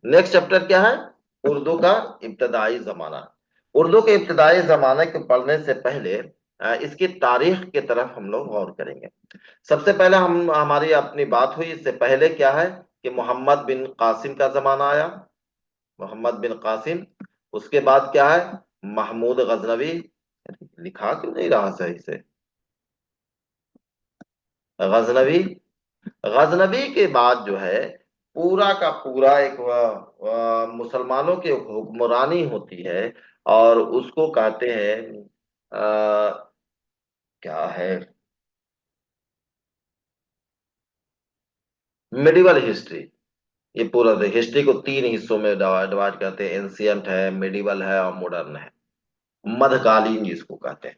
Next chapter क्या है? उर्दू का इब्तदाई जमाना। उर्दू के इब्तदाई जमाने को पढ़ने से पहले इसकी तारीख की तरफ हम लोग गौर करेंगे। सबसे पहले हम हमारी अपनी बात हुई, इससे पहले क्या है कि मोहम्मद बिन कासिम का जमाना आया। मोहम्मद बिन कासिम। उसके बाद क्या है? महमूद गजनवी। लिखा क्यों नहीं रहा सही से? गजनवी। गजनवी के बाद जो है पूरा का पूरा एक मुसलमानों की हुक्मरानी होती है, और उसको कहते हैं क्या है, मिडिवल हिस्ट्री। ये पूरा हिस्ट्री को तीन हिस्सों में डिवाइड करते हैं, एंशियंट है, मिडिवल है और मॉडर्न है। मध्यकालीन जिसको कहते हैं।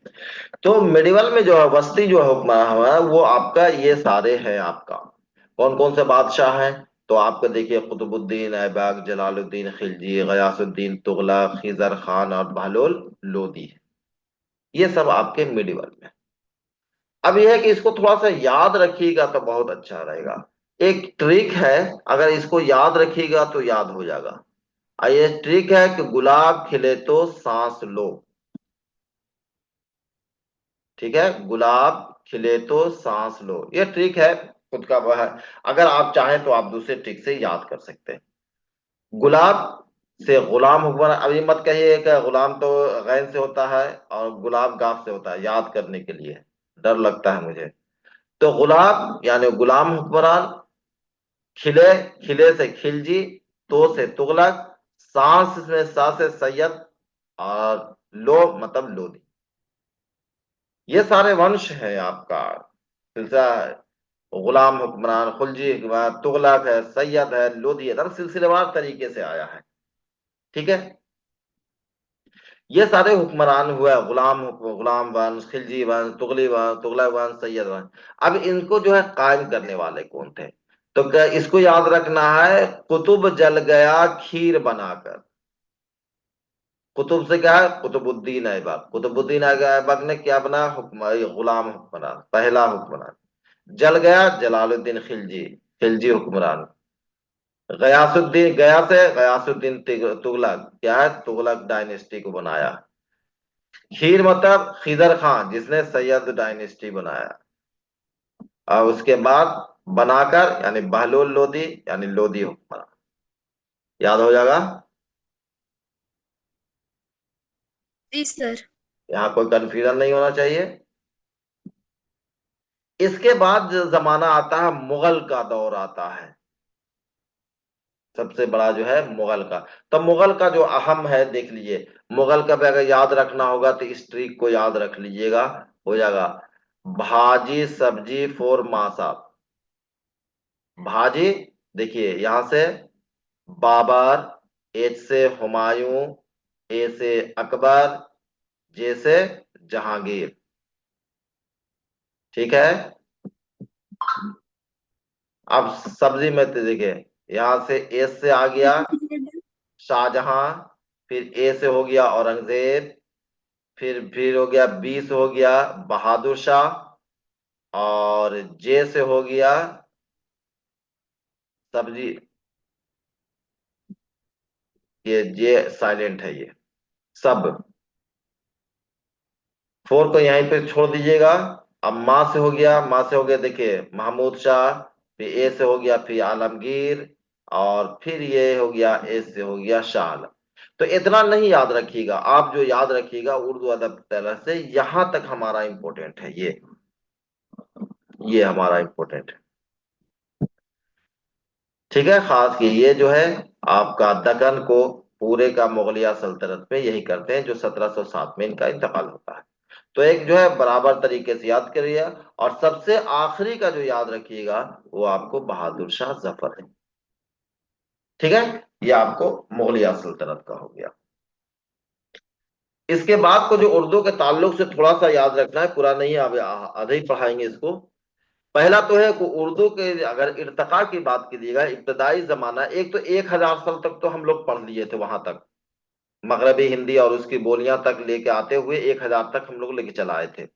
तो मिडिवल में जो है वस्ती जो हुक्मरान है वो आपका ये सारे हैं आपका। कौन कौन से बादशाह हैं? तो आपको देखिए, कुतुबुद्दीन ऐबक, जलालुद्दीन खिलजी, गयासुद्दीन तुगलक, खिजर खान और बहलोल लोदी। ये सब आपके मिडिवल में। अब यह है कि इसको थोड़ा सा याद रखिएगा तो बहुत अच्छा रहेगा। एक ट्रिक है, अगर इसको याद रखिएगा तो याद हो जाएगा। और ये ट्रिक है कि गुलाब खिले तो सांस लो। ठीक है, गुलाब खिले तो सांस लो, ये ट्रिक है खुद का वह है। अगर आप चाहें तो आप दूसरे ट्रिक से याद कर सकते हैं। गुलाब से गुलाम हुक्मरान। अब ये मत कहिए कि गुलाम तो गैन से होता है और गुलाब गाफ से होता है, याद करने के लिए डर लगता है मुझे। तो गुलाब यानी गुलाम हुक्मरान, खिले, खिले से खिलजी, तो से तुगलक, सांस में सा से सैयद, और लो मतलब लोधी। ये सारे वंश है आपका, सिलसिला है। गुलाम हुक्मरान, खुलजी हुक्मरान, तुगलक है, सैयद है, लोधी है, सिलसिलेवार तरीके से आया है। ठीक है। ये सारे हुक्मरान हुए, गुलाम वंश, खिलजी वंश, तुगली वंश, तुगलक वंश, सैयद वंश। अब इनको जो है कायम करने वाले कौन थे? तो क्या इसको याद रखना है, कुतुब जल गया खीर बनाकर। कुतुब से क्या है? कुतुबुद्दीन ऐबक। कुतुबुद्दीन ऐबक ने क्या बनाया? गुलाम हुक्मरान, पहला हुक्मरान। जल गया जलालुद्दीन खिलजी, खिलजी हुक्मरान। गयासुद्दीन, गया से गयासुद्दीन तुगलक, क्या है? तुगलक डायनेस्टी को बनाया। खीर मतलब खिजर खान, जिसने सैयद डायनेस्टी बनाया। और उसके बाद बनाकर यानी बहलोल लोदी, यानी लोदी हुक्मरान। याद हो जाएगा। जी सर। यहाँ कोई कंफ्यूजन नहीं होना चाहिए। इसके बाद जो जमाना आता है, मुगल का दौर आता है। सबसे बड़ा जो है मुगल का। तो मुगल का जो अहम है देख लीजिए। मुगल का भी अगर याद रखना होगा तो इस ट्रिक को याद रख लीजिएगा, हो जाएगा। भाजी सब्जी फोर मासा। भाजी, देखिए यहां से बाबर, एच से हुमायूं, ए से अकबर, जे से जहांगीर। ठीक है। अब सब्जी में तो देखिए, यहां से एस से आ गया शाहजहां, फिर ए से हो गया औरंगजेब, फिर हो गया, बी से हो गया बहादुर शाह, और जे से हो गया सब्जी। ये जे साइलेंट है ये सब। फोर को यहीं पे छोड़ दीजिएगा। अब माँ से हो गया, माँ से हो गया देखिए महमूद शाह, फिर ए से हो गया फिर आलमगीर, और फिर ये हो गया ए से हो गया शाह आलम। तो इतना नहीं याद रखिएगा, आप जो याद रखिएगा उर्दू अदब तरह से यहां तक हमारा इंपॉर्टेंट है ये हमारा इंपॉर्टेंट है। ठीक है, खास कि ये जो है आपका दक्कन को पूरे का मुगलिया सल्तनत में यही करते हैं, जो 1707 में इनका इंतकाल होता है। तो एक जो है बराबर तरीके से याद करिए। और सबसे आखिरी का जो याद रखिएगा वो आपको बहादुर शाह जफर है। ठीक है। ये आपको मुगलिया सल्तनत का हो गया। इसके बाद को जो उर्दू के ताल्लुक से थोड़ा सा याद रखना है, पूरा नहीं, अब आधे ही पढ़ाएंगे इसको। पहला तो है कि उर्दू के अगर इर्तका की बात कीजिएगा, इब्तदाई जमाना, एक तो 1000 साल तक तो हम लोग पढ़ लिए थे वहां तक। मगरबी हिंदी और उसकी बोलियां तक लेके आते हुए 1000 तक हम लोग लेके चलाए थे।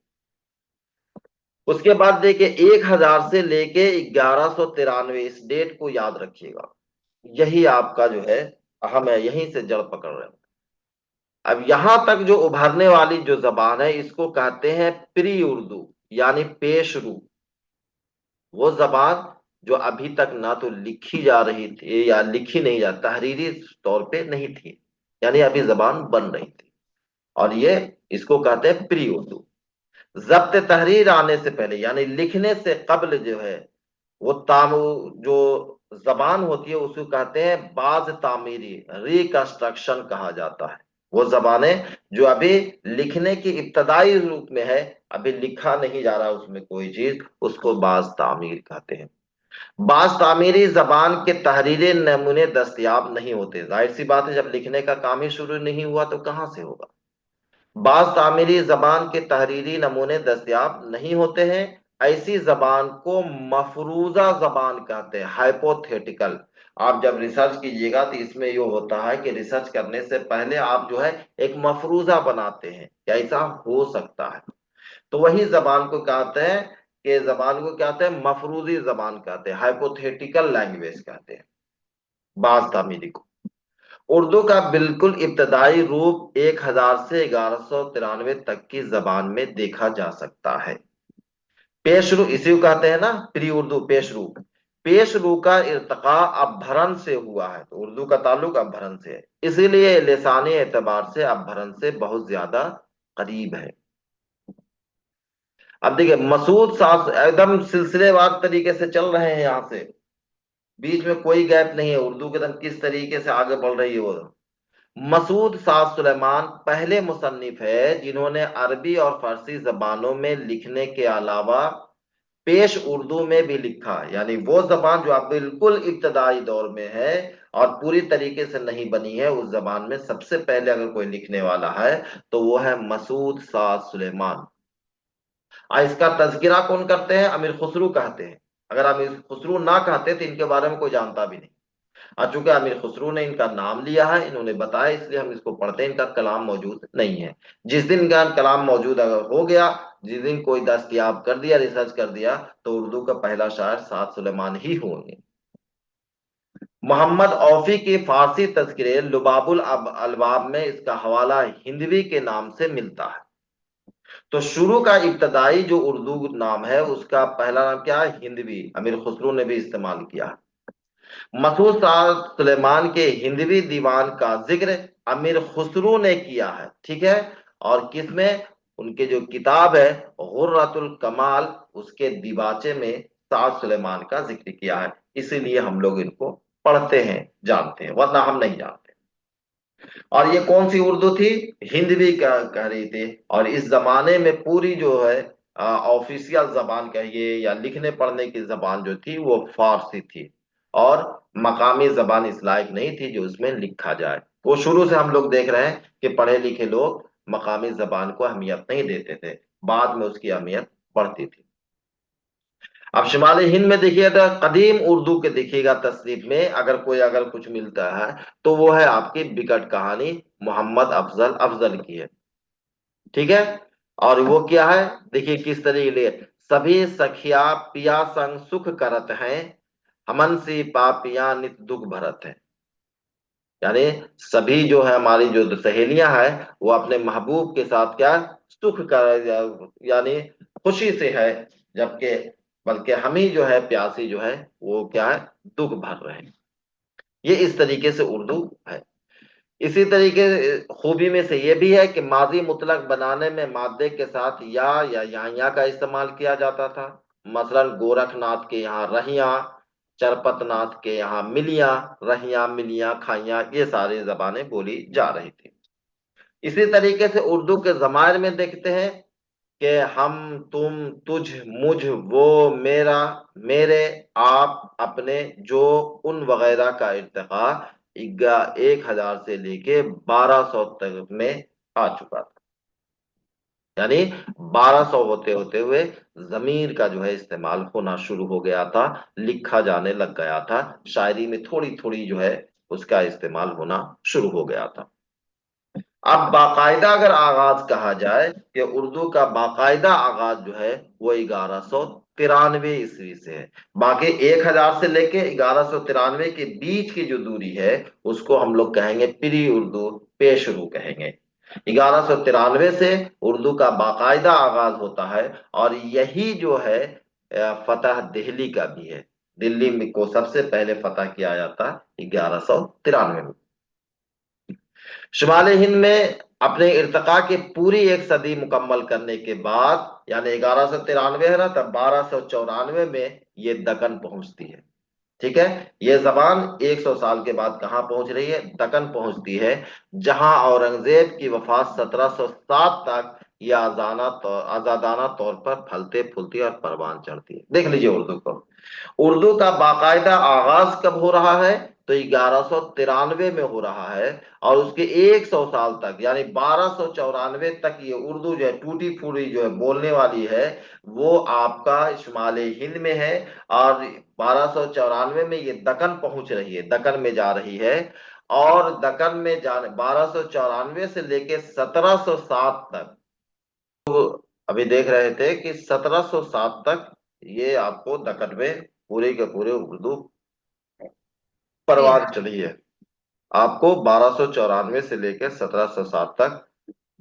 उसके बाद देखिए 1000 से लेके 1193, इस डेट को याद रखिएगा। यही आपका जो है अहम है, यहीं से जड़ पकड़ रहे हैं। अब यहां तक जो उभरने वाली जो जबान है इसको कहते हैं प्री उर्दू, यानी पेश रू। वो जबान जो अभी तक ना तो लिखी जा रही थी या लिखी नहीं जा, तहरीरी तौर पे नहीं थी, यानी अभी जबान बन रही थी। और ये इसको कहते हैं प्री उर्दू। जब्त तहरीर आने से पहले यानी लिखने से कब्ल जो है वो ताम जो जबान होती है उसको कहते हैं बाज तामीरी, रिकंस्ट्रक्शन कहा जाता है। वो जबानें जो अभी लिखने की इब्तदाई रूप में है, अभी लिखा नहीं जा रहा उसमें कोई चीज, उसको बाज तामीर कहते हैं। बाज तामीरी जबान के तहरीरी नमूने दस्तयाब नहीं होते, जाहिर सी बात है जब लिखने का काम ही शुरू नहीं हुआ तो कहां से होगा। बाज तामीरी जबान के तहरीरी नमूने दस्तयाब नहीं होते हैं। ऐसी जबान को मफरूजा जबान कहते हैं, हाइपोथेटिकल। आप जब रिसर्च कीजिएगा तो इसमें ये होता है कि रिसर्च करने से पहले आप जो है एक मफरूजा बनाते हैं कि ऐसा हो सकता है। तो वही जबान को कहते हैं, कि जबान को कहते हैं मफरूजी जबान कहते हैं, हाइपोथेटिकल लैंग्वेज कहते हैं बाज तामीरी को। उर्दू का बिल्कुल इब्तदाई रूप 1000 से 1193 तक की जबान में देखा जा सकता है। पेशरू इसी को कहते हैं ना, प्री उर्दू पेशरू। पेशरू का इर्तका अपभरण से हुआ है, तो उर्दू का ताल्लुक अपभरण से है, इसीलिए लिसानी एतबार से अपभरण से बहुत ज्यादा करीब है। अब देखिए मसूद साहब एकदम सिलसिलेवार तरीके से चल रहे हैं यहाँ से, बीच में कोई गैप नहीं है, उर्दू के एकदम किस तरीके से आगे बढ़ रही है वो। मसूद साद सुलेमान पहले मुसन्निफ है जिन्होंने अरबी और फारसी जबानों में लिखने के अलावा पेश उर्दू में भी लिखा, यानी वो जबान जो अब बिल्कुल इब्तदाई दौर में है और पूरी तरीके से नहीं बनी है, उस जबान में सबसे पहले अगर कोई लिखने वाला है तो वो है मसूद साद सुलेमान। और इसका तज़किरा कौन करते हैं? अमीर खुसरू कहते हैं। अगर अमीर खुसरू ना कहते तो इनके बारे में कोई जानता भी नहीं। आ चूंकि अमीर खुसरू ने इनका नाम लिया है, इन्होंने बताया, इसलिए हम इसको पढ़ते हैं। इनका कलाम मौजूद नहीं है। जिस दिन इनका कलाम मौजूद अगर हो गया, जिस दिन कोई दस्तयाब कर दिया, रिसर्च कर दिया, तो उर्दू का पहला शायर साद सुलेमान ही होंगे। मोहम्मद औफी की फारसी तज़किरे लुबाबुल अलबाब में इसका हवाला हिंदवी के नाम से मिलता है। तो शुरू का इब्तदाई जो उर्दू नाम है उसका पहला नाम क्या है? हिंदवी। अमीर खुसरू ने भी इस्तेमाल किया। मसूद साद सुलेमान के हिंदवी दीवान का जिक्र अमीर खुसरू ने किया है, ठीक है। और किसमें? उनके जो किताब है गुर्रतुल कमाल, उसके दिबाचे में साद सुलेमान का जिक्र किया है, इसीलिए हम लोग इनको पढ़ते हैं, जानते हैं, वरना हम नहीं जानते। और ये कौन सी उर्दू थी? हिंदवी का कह रही थी। और इस जमाने में पूरी जो है ऑफिशियल जबान कहिए या लिखने पढ़ने की जबान जो थी वो फारसी थी, और मकामी जबान इस लायक नहीं थी जो उसमें लिखा जाए। वो शुरू से हम लोग देख रहे हैं कि पढ़े लिखे लोग मकामी जबान को अहमियत नहीं देते थे, बाद में उसकी अहमियत बढ़ती थी। अब शुमाली हिंद में देखिए तो कदीम उर्दू के देखिएगा तसनीफ में अगर कोई अगर कुछ मिलता है तो वो है आपकी बिकट कहानी मोहम्मद अफजल अफजल की है, ठीक है। और वो क्या है? देखिए किस तरीके से, सभी सखिया पिया संग सुख करत हैं, हमन सी पापिया नित दुख भरत है। यानी सभी जो है हमारी जो सहेलियां हैं वो अपने महबूब के साथ क्या सुख कर, यानी खुशी से है, जबकि बल्कि हम ही जो है प्यासी जो है वो क्या है, दुख भर रहे हैं। ये इस तरीके से उर्दू है। इसी तरीके खूबी में से ये भी है कि माजी मुतलक बनाने में मादे के साथ या का इस्तेमाल किया जाता था। मसलन गोरखनाथ के यहाँ रहिया, चरपतनाथ के यहाँ मिलिया, रहिया मिलिया खाइया, ये सारी जबानें बोली जा रही थी। इसी तरीके से उर्दू के जमायर में देखते हैं कि हम, तुम, तुझ, मुझ, वो, मेरा, मेरे, आप, अपने, जो, उन वगैरह का इर्तिका 1000 से लेके 1200 तक में आ चुका था। यानी 1200 होते होते हुए जमीर का जो है इस्तेमाल होना शुरू हो गया था, लिखा जाने लग गया था, शायरी में थोड़ी थोड़ी जो है उसका इस्तेमाल होना शुरू हो गया था। अब बाकायदा अगर आगाज कहा जाए कि उर्दू का बाकायदा आगाज जो है वो 1100 ईस्वी से है। बाकी 1000 से लेके 1193 के बीच की जो दूरी है उसको हम लोग कहेंगे प्री उर्दू, पेशरू कहेंगे। 1193 से उर्दू का बाकायदा आगाज होता है, और यही जो है फतह दिल्ली का भी है। दिल्ली में को सबसे पहले फतह किया जाता 1193 में। शुमाली हिंद में अपने इर्तिका की पूरी एक सदी मुकम्मल करने के बाद, यानी 1193 है ना, तब 1294 में ये दक्कन पहुंचती है। ठीक है। ये जबान 100 साल के बाद कहाँ पहुंच रही है? दक्कन पहुंचती है, जहां औरंगजेब की वफात 1707 तक ये आजादाना तौर पर फलते फूलती और परवान चढ़ती है। देख लीजिए उर्दू को। उर्दू का बाकायदा आगाज कब हो रहा है? तो 1193 में हो रहा है, और उसके 100 साल तक यानी 1294 तक ये उर्दू जो है टूटी फूटी जो है बोलने वाली है, वो आपका शुमाली हिंद में है। और 1294 में ये दक्कन पहुंच रही है, दक्कन में जा रही है। और दक्कन में जाने 1294 से लेके 1707 तक, अभी देख रहे थे कि 1707 तक ये आपको दक्कन में पूरे के पूरे उर्दू जी। परवान चढ़ी है। आपको 1294 से लेकर 1707 तक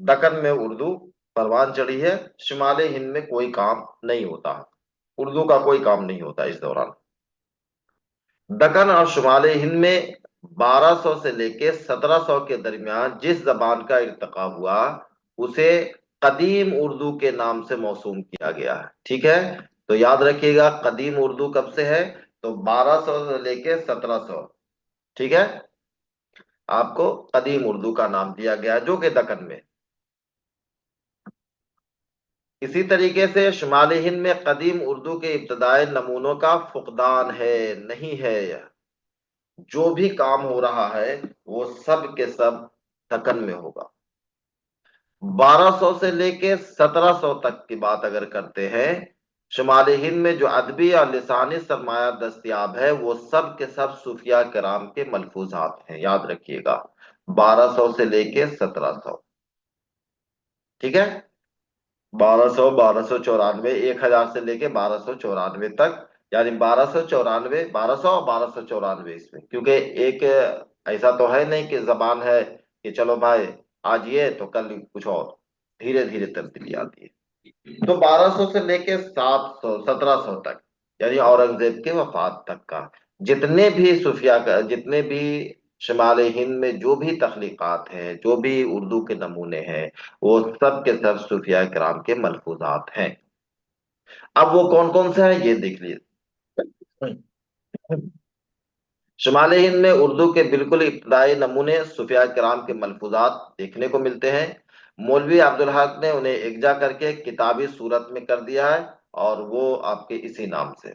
दक्कन में उर्दू परवान चढ़ी है। शुमाली हिंद में कोई काम नहीं होता, उर्दू का कोई काम नहीं होता इस दौरान। दक्कन और शुमाली हिंद में 1200 से लेकर 1700 के दरमियान जिस जबान का इर्तिका हुआ उसे कदीम उर्दू के नाम से मौसूम किया गया है। ठीक है। तो याद रखिएगा, कदीम उर्दू कब से है? तो 1200 से लेकर 1700। ठीक है। आपको कदीम उर्दू का नाम दिया गया है, जो कि दक्कन में। इसी तरीके से शुमाली हिंद में कदीम उर्दू के इब्तदाई नमूनों का फुकदान है, नहीं है। जो भी काम हो रहा है वो सब के सब दक्कन में होगा। 1200 से लेके 1700 तक की बात अगर करते हैं, शुमाली हिंद में जो अदबी और लिसानी सरमाया दस्तयाब है वो सब के सब सूफिया कराम के मलफूजात हैं, याद रखिएगा। 1200 से लेके 1700। ठीक है। 1200, 1294, 1000 से लेके 1294 तक, यानी 1294, 1200 और 1294 इसमें, क्योंकि एक ऐसा तो है नहीं कि जबान है कि चलो भाई आज ये तो कल कुछ और, धीरे धीरे तब्दीली आती है। तो 1200 से लेके 700, 1700 तक, यानी औरंगजेब के वफात तक का जितने भी सूफिया का, जितने भी शुमाली हिंद में जो भी तख्लीकात हैं, जो भी उर्दू के नमूने हैं, वो सब के सब सूफिया कराम के मलफूजात हैं। अब वो कौन कौन से हैं ये देख लीजिए। शुमाली हिंद में उर्दू के बिल्कुल इब्तदाई नमूने सूफिया कराम के मलफूजात देखने को मिलते हैं। मौलवी अब्दुल हक ने उन्हें इकजा करके किताबी सूरत में कर दिया है, और वो आपके इसी नाम से।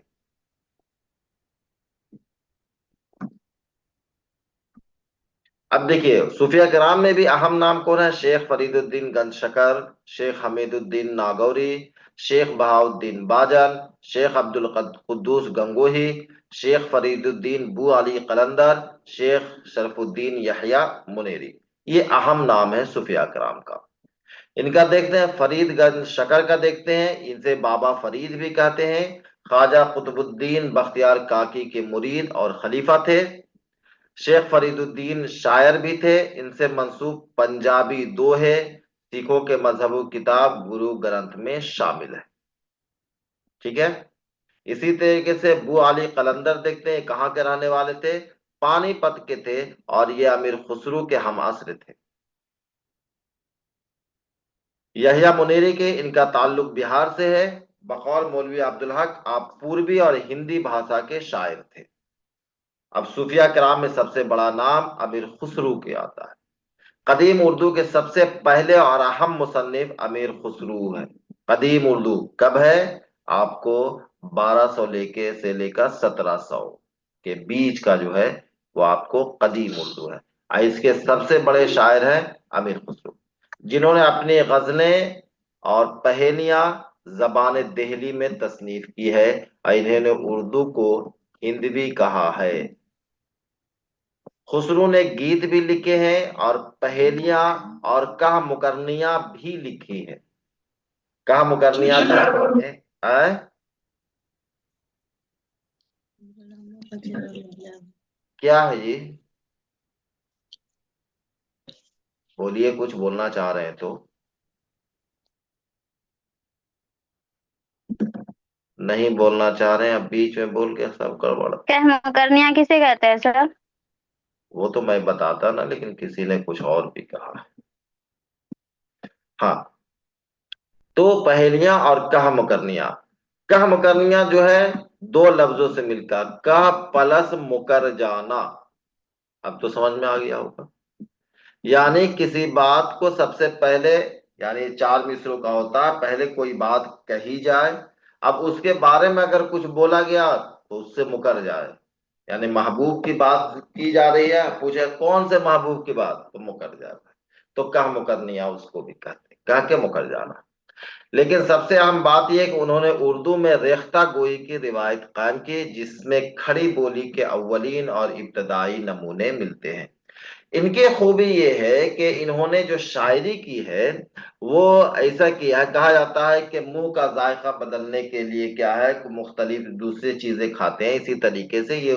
अब देखिए सूफिया कराम में भी अहम नाम कौन है? शेख फरीदुद्दीन गंजशकर, शेख हमीदुद्दीन नागौरी, शेख बहाउद्दीन बाजन, शेख अब्दुल कुद्दूस गंगोही, शेख फरीदुद्दीन बू अली कलंदर, शेख शरफुद्दीन यहया मुनेरी। ये अहम नाम है सूफिया कराम का। इनका देखते हैं, फरीदगंज शकर का देखते हैं, इनसे बाबा फरीद भी कहते हैं। ख्वाजा कुतुबुद्दीन बख्तियार काकी के मुरीद और खलीफा थे। शेख फरीदुद्दीन शायर भी थे, इनसे मंसूब पंजाबी दोहे सिखों के मजहबू किताब गुरु ग्रंथ में शामिल है। ठीक है। इसी तरीके से बू अली कलंदर देखते हैं, कहाँ के रहने वाले थे? पानीपत के थे, और ये अमीर खुसरू के हम असर थे। यहिया मुनेरी के, इनका ताल्लुक बिहार से है। बकौल मौलवी अब्दुल हक आप पूर्वी और हिंदी भाषा के शायर थे। अब सूफिया कराम में सबसे बड़ा नाम अमीर खुसरू के आता है। कदीम उर्दू के सबसे पहले और अहम मुसन्निफ अमीर खुसरू है। कदीम उर्दू कब है? आपको 1200 से लेकर 1700 के बीच का जो है वो आपको कदीम उर्दू है। और इसके सबसे बड़े शायर हैं अमीर खुसरू, जिन्होंने अपनी गजलें और पहेलियां जबान देहली में तसनीफ की है, और इन्होंने उर्दू को हिंदवी कहा है। खुसरो ने गीत भी लिखे हैं, और पहेलियां और कहा मुकरनियां भी लिखी हैं। कहा मुकरनियां भी लिखी हैं। क्या है ये? बोलिए, कुछ बोलना चाह रहे हैं तो। नहीं बोलना चाह रहे हैं, अब बीच में बोल के सब गड़बड़। कहम करनिया किसे कहते हैं सर? वो तो मैं बताता ना, लेकिन किसी ने कुछ और भी कहा। हाँ, तो पहेलियां और कह मुकरनियां। कह मुकरनियां जो है, दो लफ्जों से मिलकर कह प्लस मुकर जाना। अब तो समझ में आ गया होगा। यानी किसी बात को सबसे पहले, यानी चार मिसरों का होता है, पहले कोई बात कही जाए, अब उसके बारे में अगर कुछ बोला गया तो उससे मुकर जाए। यानी महबूब की बात की जा रही है, पूछे कौन से महबूब की बात, तो मुकर जाए। तो कह मुकरनिया उसको भी कहते हैं, कह के मुकर जाना। लेकिन सबसे अहम बात यह कि उन्होंने उर्दू में रेख्ता गोई की रिवायत कायम की, जिसमें खड़ी बोली के अव्वलीन और इब्तदाई नमूने मिलते हैं। इनकी खूबी ये है कि इन्होंने जो शायरी की है वो ऐसा किया है, कहा जाता है कि मुंह का जायका बदलने के लिए क्या है कि मुख्तलिफ दूसरी चीजें खाते हैं। इसी तरीके से ये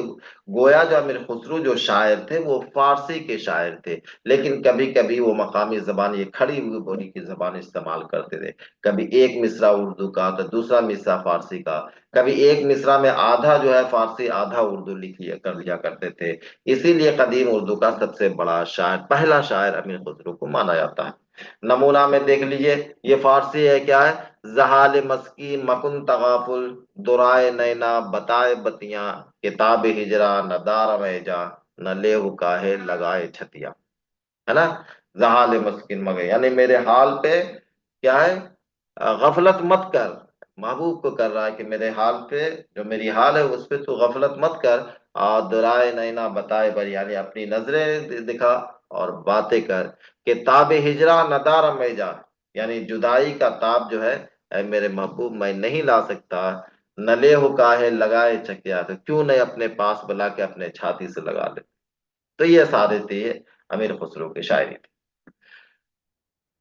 गोया जो अमीर खुसरो जो शायर थे वो फारसी के शायर थे, लेकिन कभी कभी वो मकामी जबान, ये खड़ी हुई बोली की जबान इस्तेमाल करते थे। कभी एक मिसरा उर्दू का तो दूसरा मिसरा फारसी का, कभी एक मिसरा में आधा जो है फारसी आधा उर्दू लिख लिया कर लिया करते थे। इसीलिए कदीम उर्दू का सबसे बड़ा शायर, पहला शायर अमीर खुसरो को माना जाता है। नमूना में देख लीजिए, ये फारसी है, क्या है? जहाल मस्की मकुन तगाफुल, दुराए नैना बताए बतियां, किताब हिजरा न दार मैजा, न लेहु काहे लगाए छतिया। है ना? जहाल मस्किन मगे, यानी मेरे हाल पे क्या है, गफलत मत कर। महबूब को कर रहा है कि मेरे हाल पे, जो मेरी हाल है उस पे तू गफलत मत कर। और दुराए नैना बताए बर, यानी अपनी नजरें दिखा और बातें कर। कि ताब हिजरा नदार में जा, यानी जुदाई का ताब जो है, ऐ मेरे महबूब मैं नहीं ला सकता। नले हो काहे लगाए चकिया, तो क्यों नहीं अपने पास बुला के अपने छाती से लगा ले। तो ये सारे थे अमीर खुसरो की शायरी थी।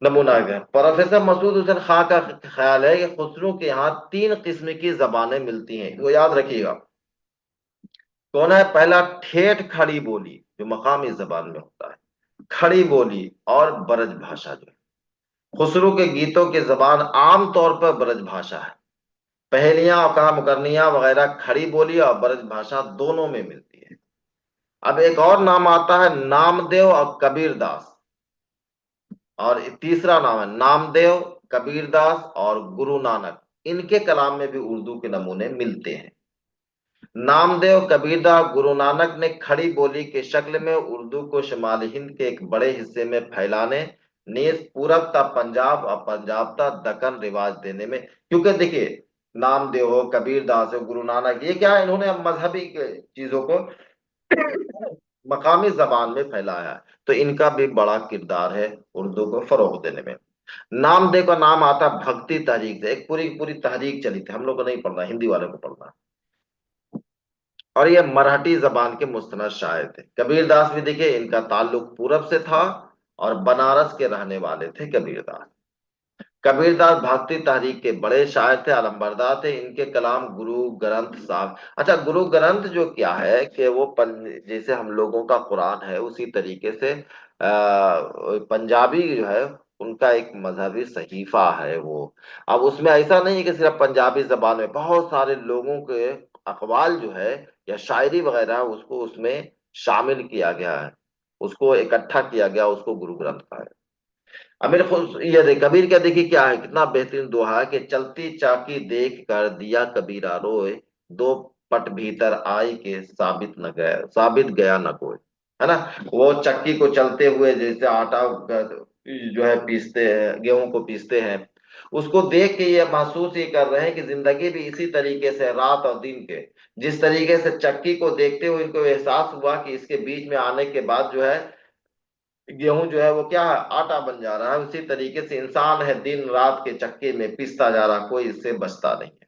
नमूना है। प्रोफेसर मसूद हुसैन खां का ख्याल है कि खुसरो के यहाँ तीन किस्म की जबानें मिलती हैं, वो याद रखिएगा। कौन है? पहला, ठेठ खड़ी बोली जो मकामी जबान में होता है, खड़ी बोली और ब्रज भाषा जो है। खुसरो के गीतों की जबान आम तौर पर ब्रज भाषा है। पहेलियां और कहा मुकरनियां वगैरह खड़ी बोली और ब्रज भाषा दोनों में मिलती है। अब एक और नाम आता है नामदेव और कबीरदास, और तीसरा नाम है नामदेव, कबीरदास और गुरु नानक। इनके कलाम में भी उर्दू के नमूने मिलते हैं। नामदेव, कबीरदास, गुरु नानक ने खड़ी बोली के शक्ल में उर्दू को शुमाली हिंद के एक बड़े हिस्से में फैलाने, नीज पूरब तक पंजाब और पंजाब तक दक्कन रिवाज देने में, क्योंकि देखिए नामदेव हो, कबीरदास हो, गुरु नानक, ये क्या है, इन्होंने मजहबी चीजों को मकामी जबान में फैलाया है। तो इनका भी बड़ा किरदार है उर्दू को फरोग देने में। नामदेव का नाम आता है भक्ति तहरीक से, एक पूरी पूरी तहरीक चली थी, हम लोग को नहीं पढ़ना, हिंदी वाले को पढ़ना। और ये मराठी जबान के मुस्तनद शायर थे। कबीरदास भी देखिए, इनका ताल्लुक पूरब से था और बनारस के रहने वाले थे कबीरदास। कबीरदास भक्ति तहरीक के बड़े शायर थे, अलमबरदार थे। इनके कलाम गुरु ग्रंथ साहब, अच्छा गुरु ग्रंथ जो क्या है कि वो जैसे हम लोगों का कुरान है उसी तरीके से पंजाबी जो है उनका एक मजहबी सहीफा है वो। अब उसमें ऐसा नहीं है कि सिर्फ पंजाबी जबान में, बहुत सारे लोगों के अकवाल जो है या शायरी वगैरह उसको उसमें शामिल किया गया है, उसको इकट्ठा किया गया, उसको गुरु ग्रंथ कहा है। अब मेरे खुद ये देख कबीर क्या, देखिए क्या है, कितना बेहतरीन दोहा है कि चलती चाकी देख कर दिया कबीरा रोए, दो पट भीतर आई के साबित न गया, साबित गया न कोई। है ना? वो चक्की को चलते हुए जैसे आटा जो है पीसते हैं, गेहूं को पीसते हैं, उसको देख के ये महसूस ये कर रहे हैं कि जिंदगी भी इसी तरीके से रात और दिन के, जिस तरीके से चक्की को देखते हुए इनको एहसास हुआ कि इसके बीच में आने के बाद जो है गेहूं जो है वो क्या है, आटा बन जा रहा है, उसी तरीके से इंसान है दिन रात के चक्के में पिसता जा रहा, कोई इससे बचता नहीं है।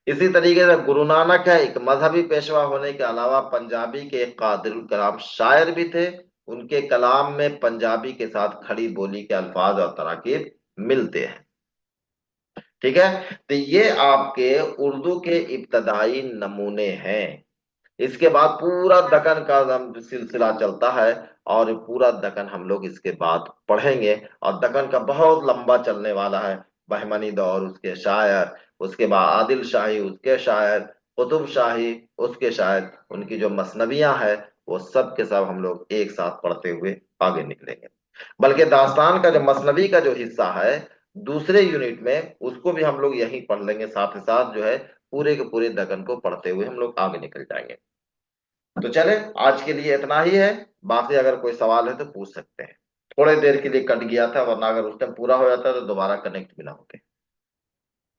इसी तरीके से गुरु नानक है, एक मजहबी पेशवा होने के अलावा पंजाबी के एक कादिरुल कलाम शायर भी थे। उनके कलाम में पंजाबी के साथ खड़ी बोली के अल्फाज और तराकीब मिलते हैं। ठीक है, तो ये आपके उर्दू के इब्तदाई नमूने हैं। इसके बाद पूरा दक्कन का सिलसिला चलता है, और ये पूरा दक्कन हम लोग इसके बाद पढ़ेंगे। और दक्कन का बहुत लंबा चलने वाला है। बहमनी दौर उसके शायर, उसके बाद आदिल शाही उसके शायर, कुतुब शाही उसके शायर, उनकी जो मसनवियां है वो सब के सब हम लोग एक साथ पढ़ते हुए आगे निकलेंगे। बल्कि दास्तान का जो मसनवी का जो हिस्सा है दूसरे यूनिट में, उसको भी हम लोग यहीं पढ़ लेंगे, साथ ही साथ जो है पूरे के पूरे दक्कन को पढ़ते हुए हम लोग आगे निकल जाएंगे। तो चले, आज के लिए इतना ही है। बाकी अगर कोई सवाल है तो पूछ सकते हैं। थोड़े देर के लिए कट गया था, वरना अगर उस टाइम पूरा हो जाता तो दोबारा कनेक्ट भी ना होते।